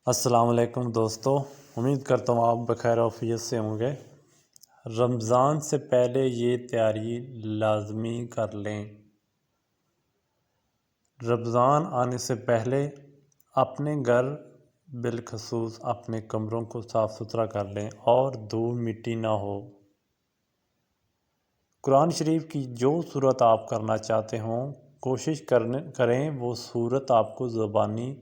السلام علیکم دوستو، امید کرتا ہوں آپ بخیر عافیت سے ہوں گے۔ رمضان سے پہلے یہ تیاری لازمی کر لیں۔ رمضان آنے سے پہلے اپنے گھر بالخصوص اپنے کمروں کو صاف ستھرا کر لیں اور دھول مٹی نہ ہو۔ قرآن شریف کی جو صورت آپ کرنا چاہتے ہوں کوشش کریں وہ صورت آپ کو زبانی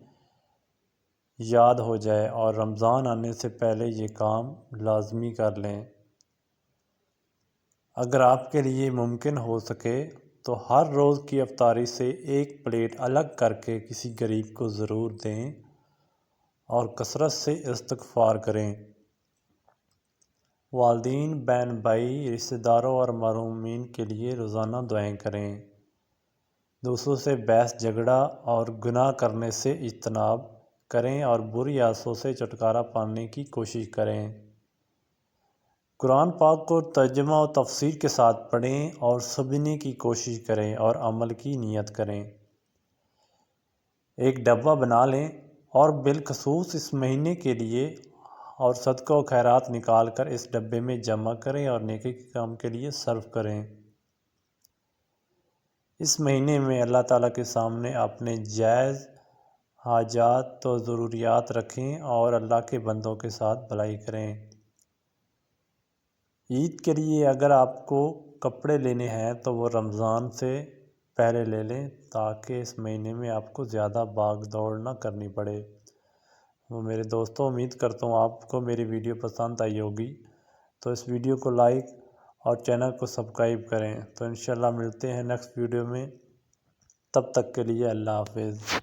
یاد ہو جائے، اور رمضان آنے سے پہلے یہ کام لازمی کر لیں۔ اگر آپ کے لیے ممکن ہو سکے تو ہر روز کی افطاری سے ایک پلیٹ الگ کر کے کسی غریب کو ضرور دیں اور کثرت سے استغفار کریں۔ والدین، بہن بھائی، رشتہ داروں اور محرومین کے لیے روزانہ دعائیں کریں۔ دوسروں سے بحث جھگڑا اور گناہ کرنے سے اجتناب کریں اور بری عادتوں سے چھٹکارا پانے کی کوشش کریں۔ قرآن پاک کو ترجمہ و تفسیر کے ساتھ پڑھیں اور سمجھنے کی کوشش کریں اور عمل کی نیت کریں۔ ایک ڈبہ بنا لیں اور بالخصوص اس مہینے کے لیے اور صدقہ و خیرات نکال کر اس ڈبے میں جمع کریں اور نیکی کے کام کے لیے صرف کریں۔ اس مہینے میں اللہ تعالیٰ کے سامنے اپنے جائز حاجات و ضروریات رکھیں اور اللہ کے بندوں کے ساتھ بھلائی کریں۔ عید کے لیے اگر آپ کو کپڑے لینے ہیں تو وہ رمضان سے پہلے لے لیں تاکہ اس مہینے میں آپ کو زیادہ بھاگ دوڑ نہ کرنی پڑے۔ میرے دوستوں، امید کرتا ہوں آپ کو میری ویڈیو پسند آئی ہوگی، تو اس ویڈیو کو لائک اور چینل کو سبسکرائب کریں۔ تو انشاءاللہ ملتے ہیں نیکسٹ ویڈیو میں، تب تک کے لیے اللہ حافظ۔